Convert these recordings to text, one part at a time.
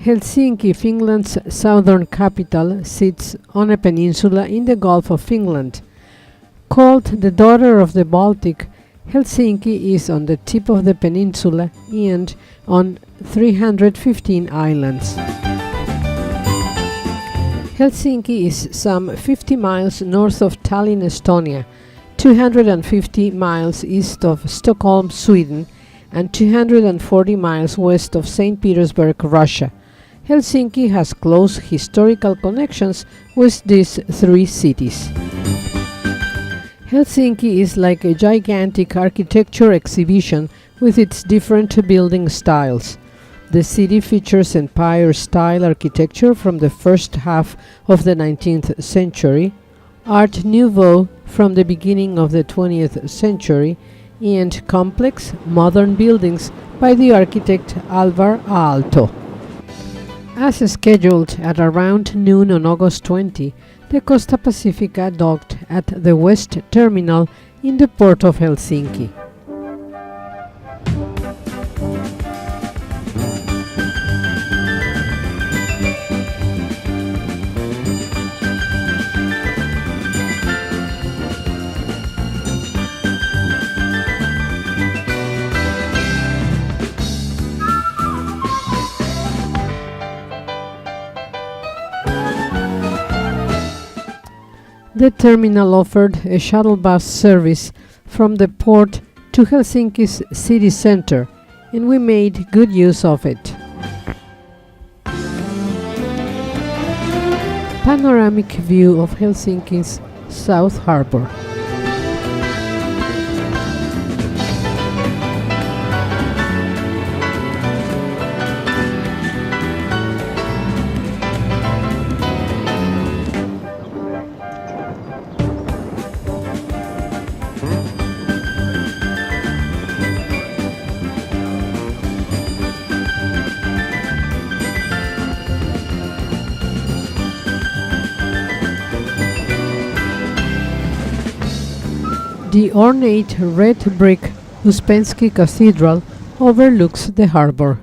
Helsinki, Finland's southern capital, sits on a peninsula in the Gulf of Finland. Called the daughter of the Baltic, Helsinki is on the tip of the peninsula and on 315 islands. Helsinki is some 50 miles north of Tallinn, Estonia, 250 miles east of Stockholm, Sweden, and 240 miles west of St. Petersburg, Russia. Helsinki has close historical connections with these three cities. Helsinki is like a gigantic architecture exhibition with its different building styles. The city features empire-style architecture from the first half of the 19th century, Art Nouveau from the beginning of the 20th century, and complex, modern buildings by the architect Alvar Aalto. As scheduled at around noon on August 20, the Costa Pacifica docked at the West Terminal in the port of Helsinki. The terminal offered a shuttle bus service from the port to Helsinki's city center, and we made good use of it. Panoramic view of Helsinki's South Harbor. The ornate red brick Uspensky Cathedral overlooks the harbor.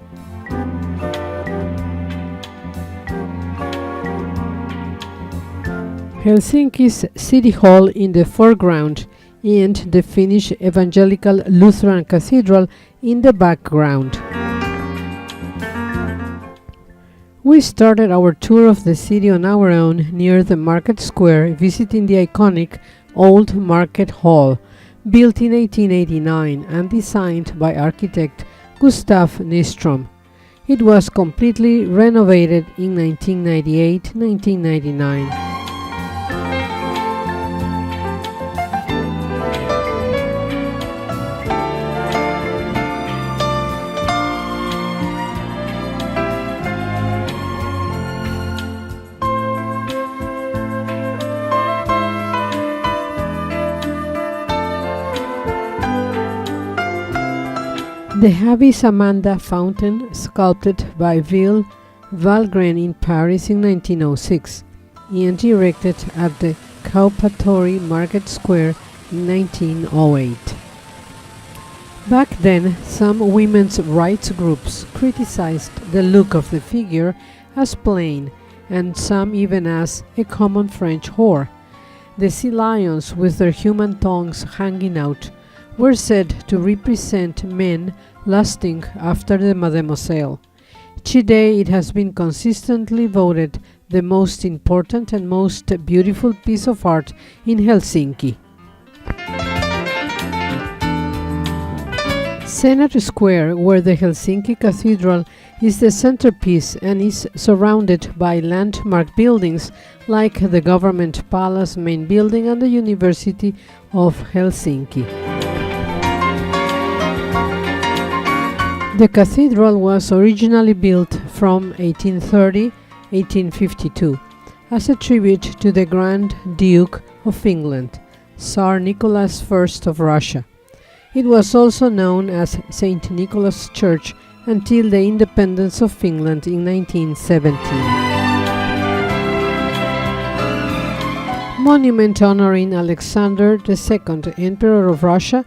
Helsinki's City Hall in the foreground and the Finnish Evangelical Lutheran Cathedral in the background. We started our tour of the city on our own near the market square, visiting the iconic Old Market Hall, built in 1889 and designed by architect Gustav Nyström. It was completely renovated in 1998-1999. The Havis Amanda fountain, sculpted by Ville Valgren in Paris in 1906 and erected at the Kauppatori Market Square in 1908. Back then, some women's rights groups criticized the look of the figure as plain, and some even as a common French whore. The sea lions with their human tongues hanging out were said to represent men lusting after the mademoiselle. Today it has been consistently voted the most important and most beautiful piece of art in Helsinki. Senate Square, where the Helsinki Cathedral is the centerpiece and is surrounded by landmark buildings like the Government Palace main building and the University of Helsinki. The cathedral was originally built from 1830-1852 as a tribute to the Grand Duke of Finland, Tsar Nicholas I of Russia. It was also known as St. Nicholas Church until the independence of Finland in 1917. Monument honoring Alexander II, Emperor of Russia,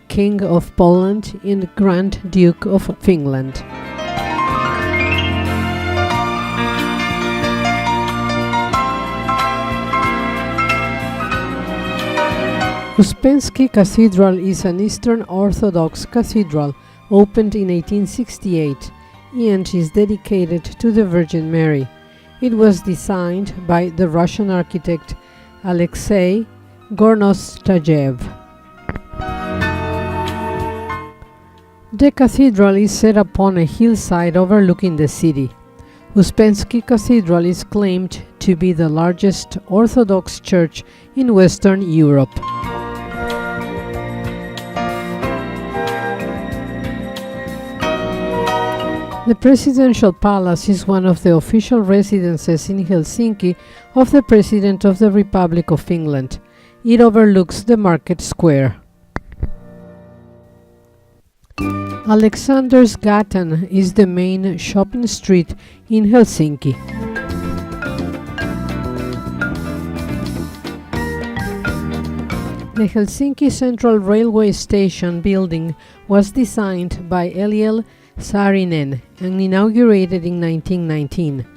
King of Poland and Grand Duke of Finland. Uspensky Cathedral is an Eastern Orthodox cathedral opened in 1868 and is dedicated to the Virgin Mary. It was designed by the Russian architect Alexei Gornostayev. The cathedral is set upon a hillside overlooking the city. Uspensky Cathedral is claimed to be the largest Orthodox church in Western Europe. The Presidential Palace is one of the official residences in Helsinki of the President of the Republic of Finland. It overlooks the market square. Alexandersgatan is the main shopping street in Helsinki. The Helsinki Central Railway Station building was designed by Eliel Saarinen and inaugurated in 1919.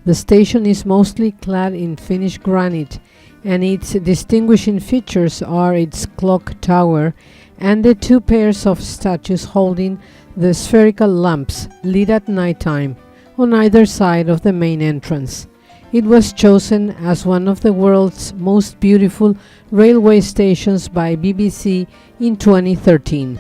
The station is mostly clad in Finnish granite, and its distinguishing features are its clock tower and the two pairs of statues holding the spherical lamps lit at nighttime on either side of the main entrance. It was chosen as one of the world's most beautiful railway stations by BBC in 2013.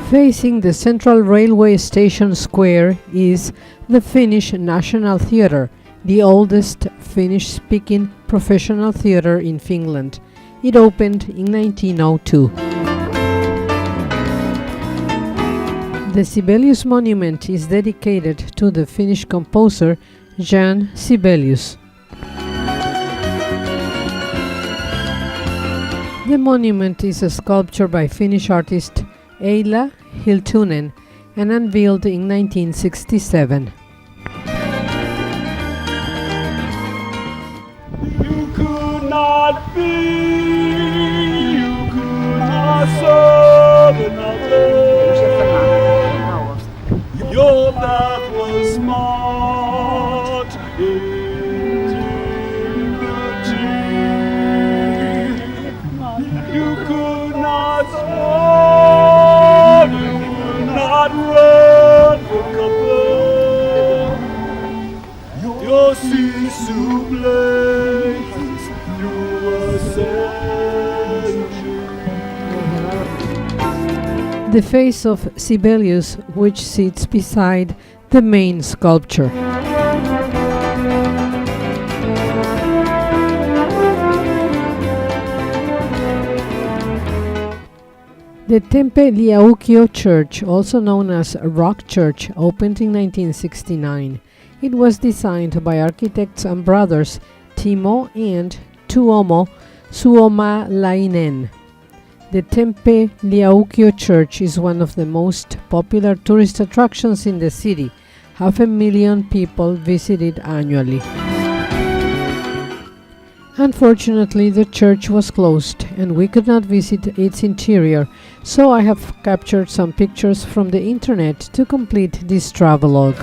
Facing the Central Railway Station Square is the Finnish National Theatre, the oldest Finnish-speaking professional theatre in Finland. It opened in 1902. The Sibelius Monument is dedicated to the Finnish composer Jan Sibelius. The monument is a sculpture by Finnish artist Eila Hiltunen and unveiled in 1967. You could not be, you could not serve another. Your path was smart integrity. You could not swan, you could not run for cover. Your sisu blazes through a century. The face of Sibelius, which sits beside the main sculpture. The Tempe Liaukio Church, also known as Rock Church, opened in 1969. It was designed by architects and brothers Timo and Tuomo Suomalainen. The Tempe Liaukio Church is one of the most popular tourist attractions in the city. 500,000 people visit it annually. Unfortunately, the church was closed and we could not visit its interior, so I have captured some pictures from the internet to complete this travelogue.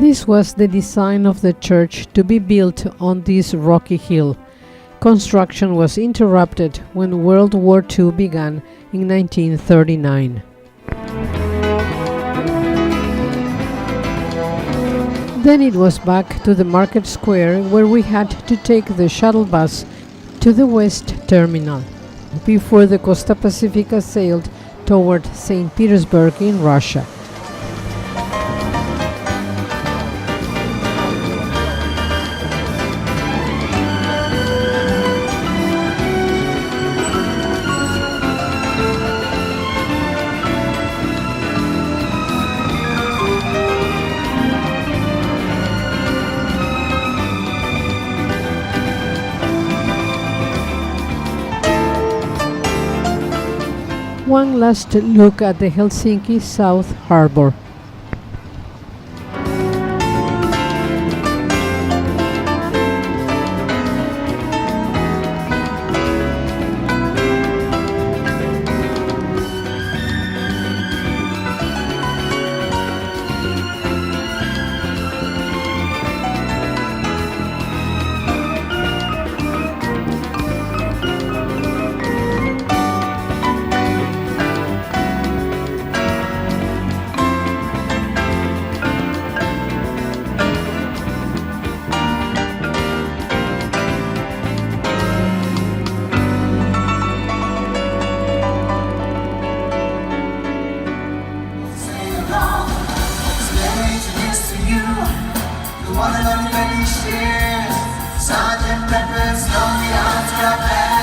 This was the design of the church to be built on this rocky hill. Construction was interrupted when World War II began in 1939. Then it was back to the market square where we had to take the shuttle bus to the West Terminal before the Costa Pacifica sailed toward St. Petersburg in Russia. One last look at the Helsinki South Harbour. one and only many cheers. Sergeant Pepper's Lonely Hearts Club Band.